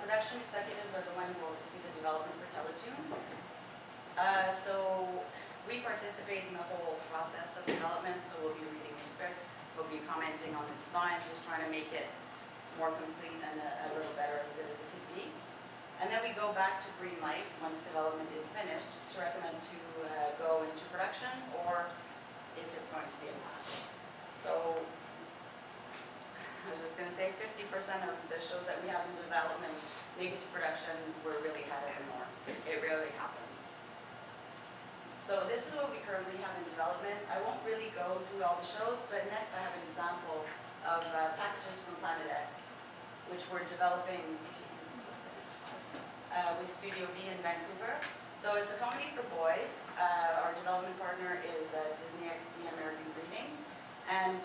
production executives are the one who oversee the development for Teletoon. So we participate in the whole process of development, so we'll be reading the scripts, we'll be commenting on the designs, just trying to make it more complete and a little better, as good as it could be. And then we go back to green light once development is finished to recommend to go into production, or if it's going to be a pass. So I was just going to say 50% of the shows that we have in development make it to production. We're really ahead of the norm. It rarely happens. So this is what we currently have in development. I won't really go through all the shows, but next I have an example of packages from Planet X, which we're developing, if you can just post the next slide, with Studio B in Vancouver. So it's a comedy for boys. Our development partner is Disney XD American Greetings. And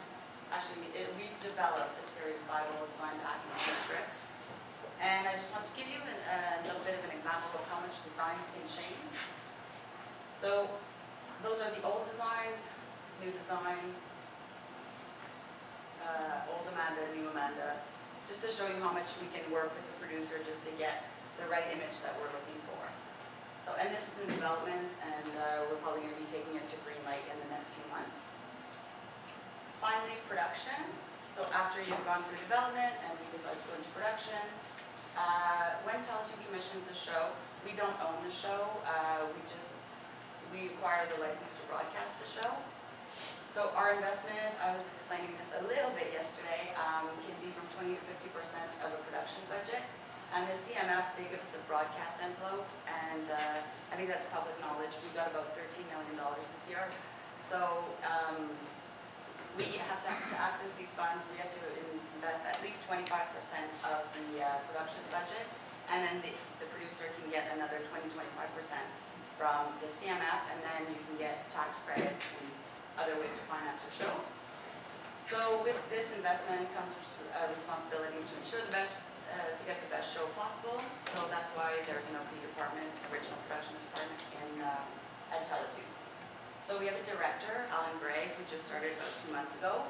actually, we've developed a Series 5 design package for scripts. And I just want to give you a little bit of an example of how much designs can change. So those are the old designs, new design, old Amanda, new Amanda, just to show you how much we can work with the producer just to get the right image that we're looking for. So, and this is in development, and we're probably going to be taking it to green light in the next few months. Finally, production. So after you've gone through development and you decide to go into production, when Teletoon commissions a show, we don't own the show, we acquire the license to broadcast the show. So our investment, I was explaining this a little bit yesterday, can be from 20 to 50% of a production budget. And the CMF, they give us a broadcast envelope, and I think that's public knowledge. We got about $13 million this year. So we have to access these funds. We have to invest at least 25% of the production budget, and then the producer can get another 20-25% from the CMF, and then you can get tax credits and other ways to finance your show. So with this investment comes a responsibility to ensure the best, to get the best show possible. So that's why there's an OP department, original productions department at Teletoon. So we have a director, Alan Gray, who just started about 2 months ago,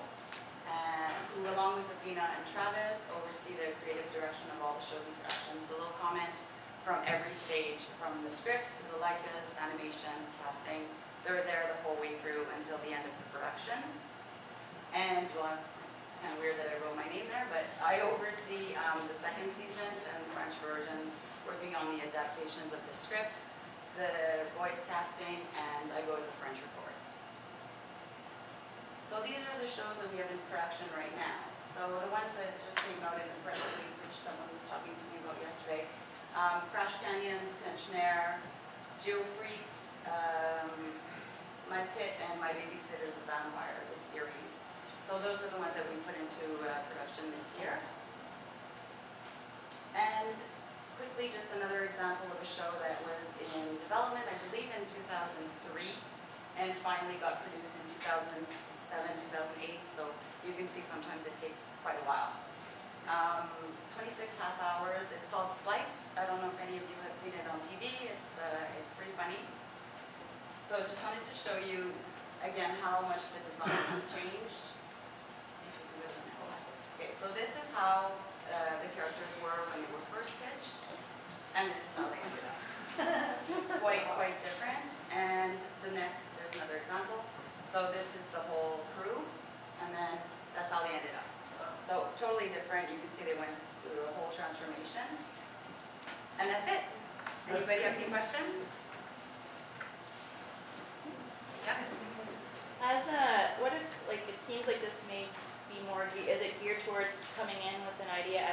who along with Athena and Travis oversee the creative direction of all the shows in production. So they'll comment from every stage, from the scripts to the Leicas, animation, casting. They're there the whole way through until the end of the production. And, well, it's kind of weird that I wrote my name there, but I oversee the second seasons and French versions, working on the adaptations of the scripts, the voice casting, and I go to the French records. So these are the shows that we have in production right now. So the ones that just came out in the press release, which someone was talking to me about yesterday, Crash Canyon, Detention Air, Geo Freaks, My Pit, and My Babysitter's a Vampire, this series. So those are the ones that we put into production this year. And quickly, just another example of a show that was in development, I believe in 2003, and finally got produced in 2007, 2008. So you can see sometimes it takes quite a while. 26 half hours. It's called Spliced. I don't know if any of you have seen it on TV. It's pretty funny. So just wanted to show you again how much the designs have changed. Okay, so this is how the characters were when they were first pitched, and this is how they ended up. quite different. And the next, there's another example. So this is the whole crew, and then that's how they ended up. So totally different. You can see they went through a whole transformation. And that's it. Anybody have any questions? Yeah. What if, like, it seems like this may be more, is it geared towards coming in with an idea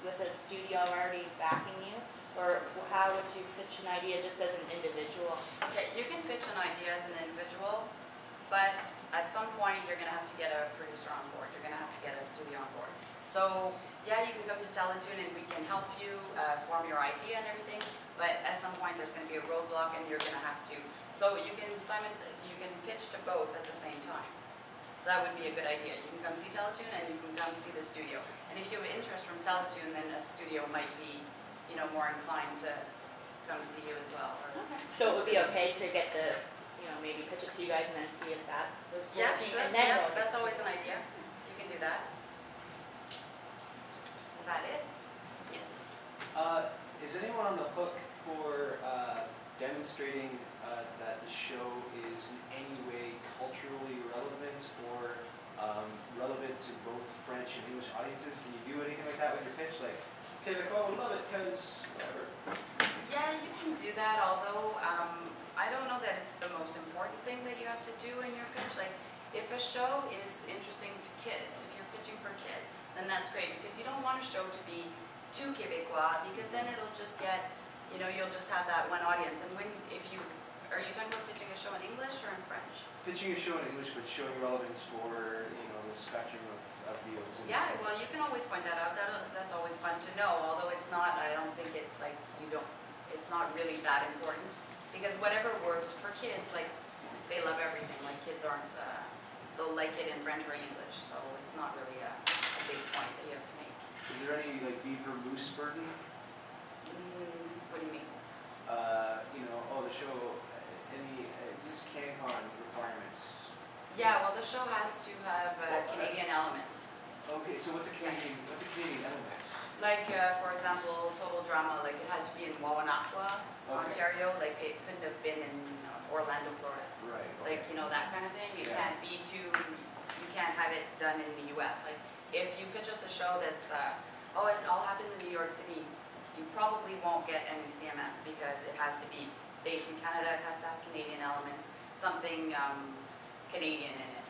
with a studio already backing you? Or how would you pitch an idea just as an individual? Okay, you can pitch an idea as an individual, but at some point you're going to have to get a producer on board. You're going to have to get a studio on board. So yeah, you can come to Teletoon and we can help you form your idea and everything, but at some point there's going to be a roadblock and you're going to have to. So you can pitch to both at the same time. So that would be a good idea. You can come see Teletoon and you can come see the studio. And if you have interest from Teletoon, then a studio might be, more inclined to come see you as well. Okay. So it would be okay to get the, maybe pitch it to you guys and then see if that was working. Yeah, sure. And then that's always an idea. You can do that. Is that it? Yes. Is anyone on the hook for demonstrating that the show is in any way culturally relevant or relevant to both French and English audiences? Can you do anything like that with your pitch? Like, okay, like, oh, love it because whatever. Yeah, you can do that, although I don't know that it's the most important thing that you have to do in your pitch. Like, if a show is interesting to kids, if you're pitching for kids, then that's great, because you don't want a show to be too Québécois, because then it'll just get, you know, you'll just have that one audience. And are you talking about pitching a show in English or in French? Pitching a show in English, but showing relevance for, you know, the spectrum of viewers. Yeah, well, you can always point that out. That's always fun to know, although it's not, I don't think it's like, it's not really that important, because whatever works for kids, like, they love everything. Like, kids aren't, they'll like it in French or English, so it's not really a big point that you have to make. Is there any, like, beaver moose burden? What do you mean? You know, the show, any, use CanCon requirements? Yeah, well, the show has to have Canadian elements. Okay, so what's a Canadian element? Like, for example, Total Drama, like, it had to be in Wawanakwa, Ontario, like, it couldn't have been in Orlando, Florida. Right. Like, you know, that kind of thing. It can't be you can't have it done in the US. Like, if you pitch us a show that's, it all happens in New York City, you probably won't get any CMF, because it has to be based in Canada, it has to have Canadian elements, something Canadian in it.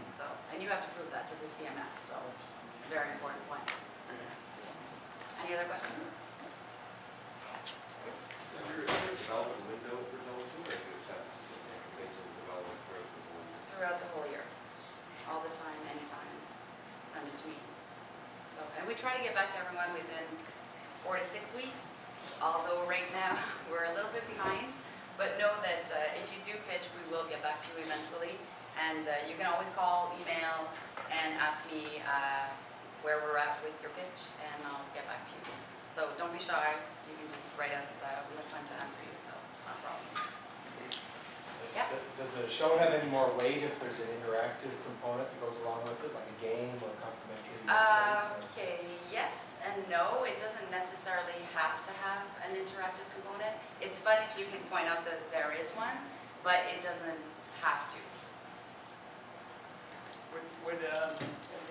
So, and you have to prove that to the CMF, so very important point. Any other questions? Yes? Is there a development window for Teletoon, or is that things in development throughout the whole year? Throughout the whole year, all the time, anytime, send it to me. So, and we try to get back to everyone within 4 to 6 weeks, although right now we're a little bit behind, but know that if you do pitch, we will get back to you eventually, and you can always call, email, and ask me where we're at with your pitch, and I'll get back to you. So don't be shy, you can just write us, we have time to answer you, so it's not a problem. Yeah? Does the show have any more weight if there's an interactive component that goes along with it, like a game or complimentary? Okay, yes and no. It doesn't necessarily have to have an interactive component. It's fun if you can point out that there is one, but it doesn't have to. Would an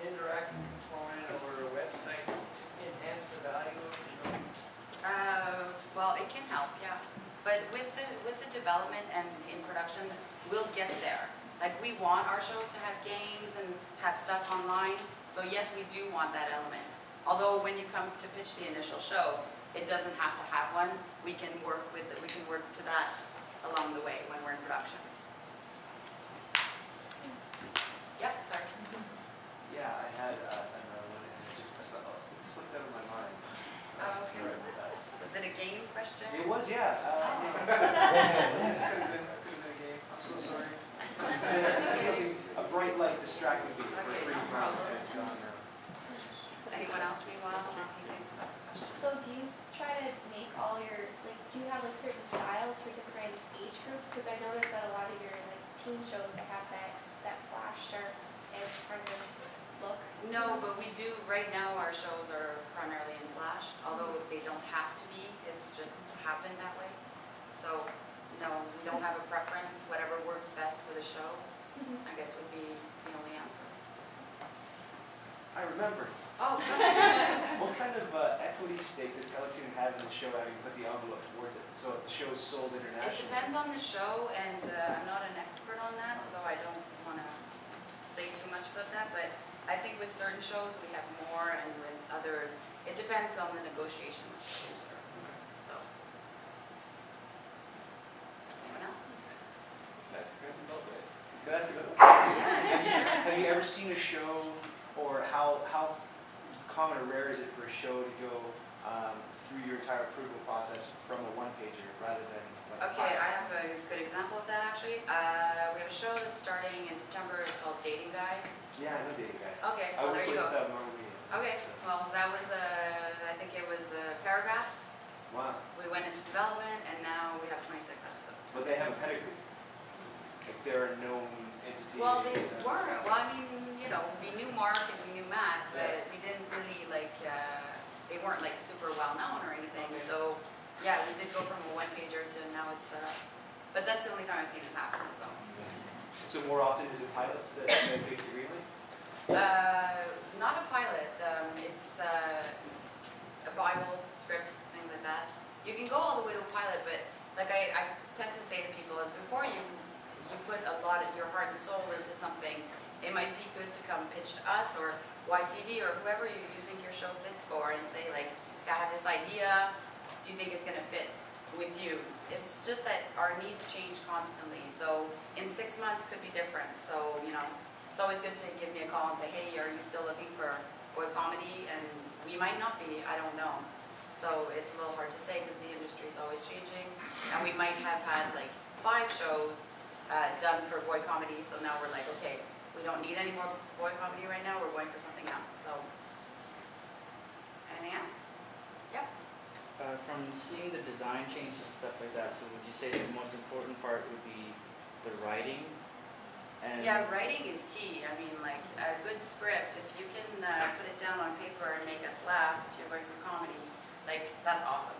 interactive component or a website enhance the value of the show? Well, it can help, yeah. But with the development and in production, we'll get there. Like, we want our shows to have games and have stuff online. So yes, we do want that element. Although when you come to pitch the initial show, it doesn't have to have one. We can work to that along the way when we're in production. Yep, sorry. Yeah, I had another one, and it slipped out of my mind. Oh, okay. Sorry about that. Was it a game question? It was, yeah. Oh. Could have been a game. I'm so sorry. A bright light distracted me for Okay, 3 no rounds, problem. and it's gone now. Anyone else meanwhile? He thinks about his question. So do you try to make all your, like, do you have like certain styles for different age groups? Because I noticed that a lot of your like teen shows have that flash sharp edge kind of look. No, but we do, right now our shows are primarily in Flash, although they don't have to be, it's just happened that way. So, no, we don't have a preference, whatever works best for the show, I guess would be the only answer. I remember. Oh, What kind of equity stake does Teletoon have in the show, having put the envelope towards it? So if the show is sold it internationally? depends on the show, and I'm not an expert on that, so I don't want to say too much about that, but I think with certain shows we have more, and with others, it depends on the negotiation with the producer, so. Anyone else? Can I ask you about that? Can I ask you about that? Yeah, Have you ever seen a show, or how common or rare is it for a show to go through your entire approval process from a one-pager rather than like okay, I have a good example of that actually. We have a show that's starting in September, it's called Dating Guide. Yeah, I know Dating Guy. Okay, I well work there you with go. Marlene. Okay, well that was I think it was a paragraph. Wow. We went into development and now we have 26 episodes. But they have a pedigree. Like they're a known entity. Well, they weren't. Well, I mean, you know, we knew Mark and we knew Matt, but we didn't really like, they weren't like super well known or anything. Okay. So Yeah, we did go from a one pager to now it's, but that's the only time I've seen it happen, so. So more often is it pilots that make the green light? Not a pilot, it's a Bible, scripts, things like that. You can go all the way to a pilot, but like I tend to say to people is before you put a lot of your heart and soul into something, it might be good to come pitch to us or YTV or whoever you think your show fits for and say like, I have this idea, do you think it's gonna fit with you? It's just that our needs change constantly, so in 6 months could be different, so you know, it's always good to give me a call and say, hey, are you still looking for boy comedy? And we might not be, I don't know. So it's a little hard to say because the industry is always changing. And we might have had like 5 shows done for boy comedy, so now we're like, okay, we don't need any more boy comedy right now, we're going for something else, so. Anything else? Yep. From seeing the design changes and stuff like that, so would you say that the most important part would be the writing? And Yeah, writing is key. I mean, like, a good script, if you can put it down on paper and make us laugh, if you're going for comedy, like, that's awesome.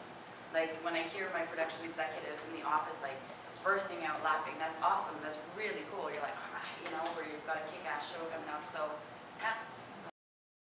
Like, when I hear my production executives in the office, like, bursting out laughing, that's awesome. That's really cool. You're like, all right, you know, where you've got a kick-ass show coming up. So, yeah,